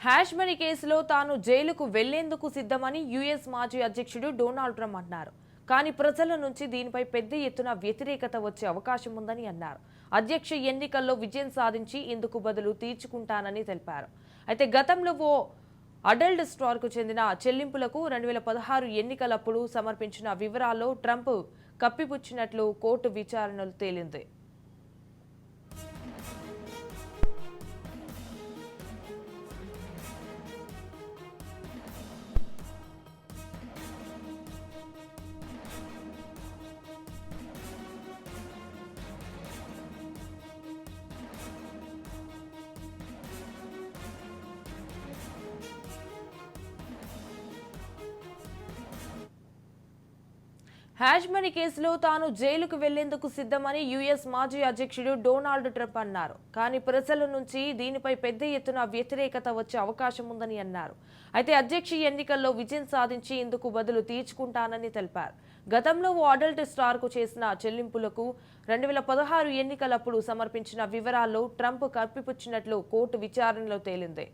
Hash money కేసులో తాను జైలుకు వెళ్లేందుకు సిద్ధమని యుఎస్ మాజీ అధ్యక్షుడు డొనాల్డ్ ట్రంప్ అన్నారు. కానీ ప్రజల నుంచి దీనిపై పెద్ద ఎత్తున వ్యతిరేకత వచ్చే అవకాశం ఉందని అన్నారు. అధ్యక్ష ఎన్నికల్లో విజయం సాధించి ఇందుకు బదులు తీర్చుకుంటానని తెలిపారు. అయితే గతంలో ఓ అడల్ట్ స్టార్కు చెందిన చెల్లింపులకు 2016 ఎన్నికలప్పుడు సమర్పించిన వివరాల్లో ట్రంప్ కప్పిపుచ్చినట్లు కోర్టు విచారణలో తేలింది. హ్యాష్ మనీ కేసులో తాను జైలుకు వెళ్లేందుకు సిద్ధమని యుఎస్ మాజీ అధ్యక్షుడు డొనాల్డ్ ట్రంప్ అన్నారు. కానీ ప్రజల నుంచి దీనిపై పెద్ద ఎత్తున వ్యతిరేకత వచ్చే అవకాశం ఉందని అన్నారు. అయితే అధ్యక్ష ఎన్నికల్లో విజయం సాధించి ఇందుకు బదులు తీర్చుకుంటానని తెలిపారు. గతంలో ఓ అడల్ట్ స్టార్కు చేసిన చెల్లింపులకు 2016 ఎన్నికలప్పుడు సమర్పించిన వివరాల్లో ట్రంప్ కప్పిపుచ్చినట్లు కోర్టు విచారణలో తేలింది.